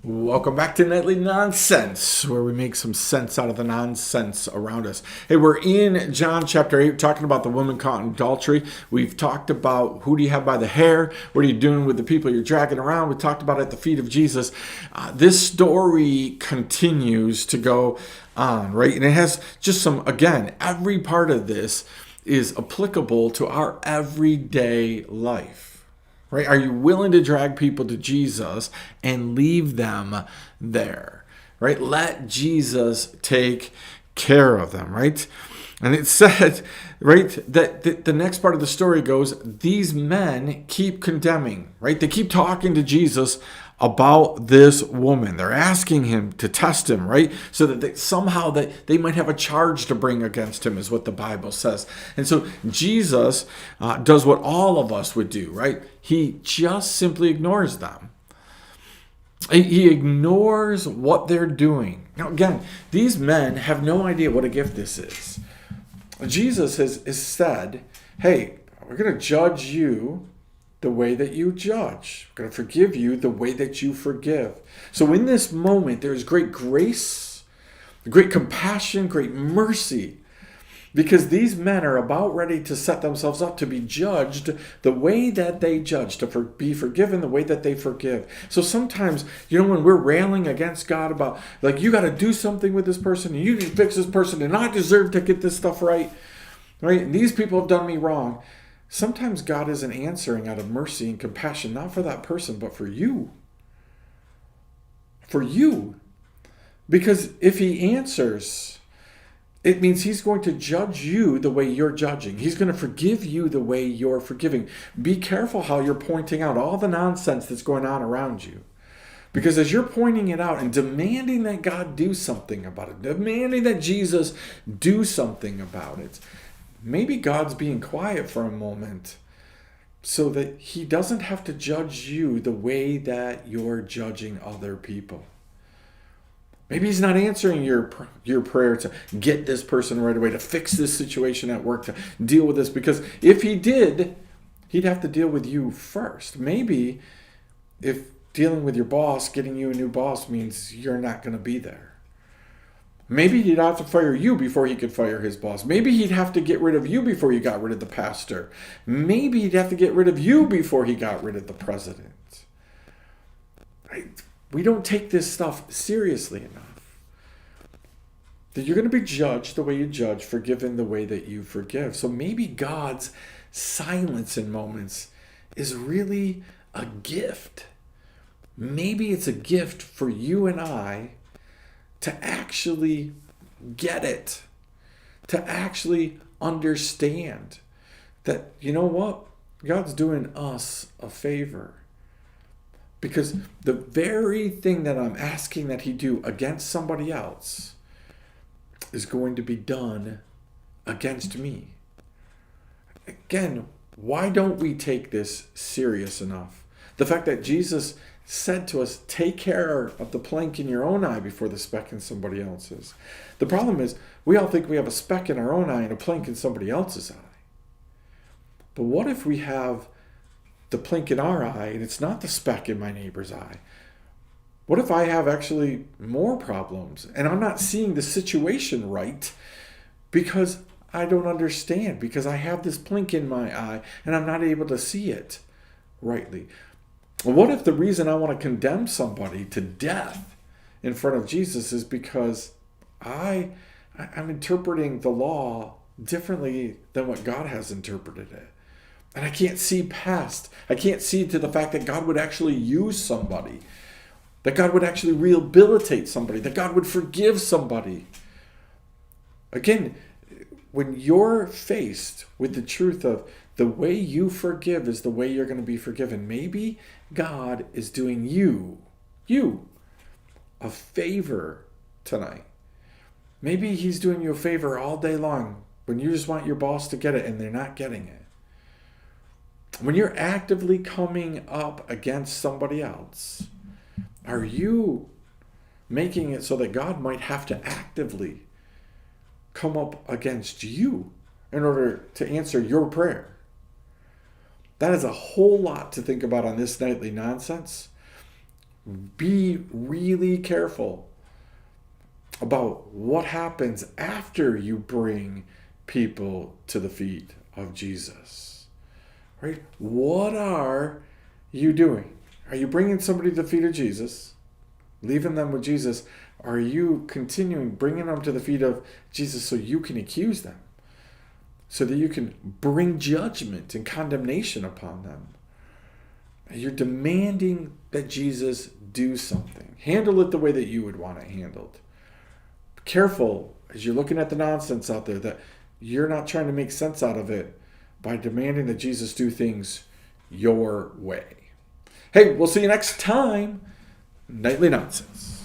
Welcome back to Nightly Nonsense, where we make some sense out of the nonsense around us. Hey, we're in John chapter 8, talking about the woman caught in adultery. We've talked about who do you have by the hair? What are you doing with the people you're dragging around? We talked about it at the feet of Jesus. This story continues to go on, right? And it has just every part of this is applicable to our everyday life. Right? Are you willing to drag people to Jesus and leave them there? Right? Let Jesus take care of them, right? And it said, right, that the next part of the story goes, these men keep condemning, right? They keep talking to Jesus about this woman. They're asking him to test him, right? So that somehow they might have a charge to bring against him, is what the Bible says. And so Jesus does what all of us would do, right? He just simply ignores them. He ignores what they're doing. Now, again, these men have no idea what a gift this is. Jesus has said, hey, we're going to judge you the way that you judge. We're going to forgive you the way that you forgive. So in this moment, there is great grace, great compassion, great mercy, because these men are about ready to set themselves up to be judged the way that they judge, to be forgiven the way that they forgive. So sometimes, when we're railing against God about, like, you got to do something with this person, and you need to fix this person, and I deserve to get this stuff right? And these people have done me wrong. Sometimes God isn't answering out of mercy and compassion, not for that person, but for you. For you. Because if he answers, it means he's going to judge you the way you're judging. He's going to forgive you the way you're forgiving. Be careful how you're pointing out all the nonsense that's going on around you. Because as you're pointing it out and demanding that God do something about it, demanding that Jesus do something about it, maybe God's being quiet for a moment so that he doesn't have to judge you the way that you're judging other people. Maybe he's not answering your prayer to get this person right away, to fix this situation at work, to deal with this. Because if he did, he'd have to deal with you first. Maybe if dealing with your boss, getting you a new boss means you're not going to be there. Maybe he'd have to fire you before he could fire his boss. Maybe he'd have to get rid of you before you got rid of the pastor. Maybe he'd have to get rid of you before he got rid of the president. Right? We don't take this stuff seriously enough. That you're going to be judged the way you judge, forgiven the way that you forgive. So maybe God's silence in moments is really a gift. Maybe it's a gift for you and I to actually get it, to actually understand that, you know what? God's doing us a favor. Because the very thing that I'm asking that he do against somebody else is going to be done against me. Again, why don't we take this serious enough? The fact that Jesus said to us, take care of the plank in your own eye before the speck in somebody else's. The problem is, we all think we have a speck in our own eye and a plank in somebody else's eye. But what if we have the plank in our eye and it's not the speck in my neighbor's eye? What if I have actually more problems and I'm not seeing the situation right because I don't understand, because I have this plank in my eye and I'm not able to see it rightly? What if the reason I want to condemn somebody to death in front of Jesus is because I'm interpreting the law differently than what God has interpreted it? And I can't see to the fact that God would actually use somebody, that God would actually rehabilitate somebody, that God would forgive somebody. Again, when you're faced with the truth of the way you forgive is the way you're going to be forgiven, maybe God is doing you a favor tonight. Maybe he's doing you a favor all day long when you just want your boss to get it and they're not getting it. When you're actively coming up against somebody else, are you making it so that God might have to actively come up against you in order to answer your prayer? That is a whole lot to think about on this nightly nonsense. Be really careful about what happens after you bring people to the feet of Jesus. Right? What are you doing? Are you bringing somebody to the feet of Jesus, leaving them with Jesus? Are you continuing bringing them to the feet of Jesus so you can accuse them, so that you can bring judgment and condemnation upon them? You're demanding that Jesus do something. Handle it the way that you would want it handled. Careful as you're looking at the nonsense out there that you're not trying to make sense out of it by demanding that Jesus do things your way. Hey, we'll see you next time. Nightly Nonsense.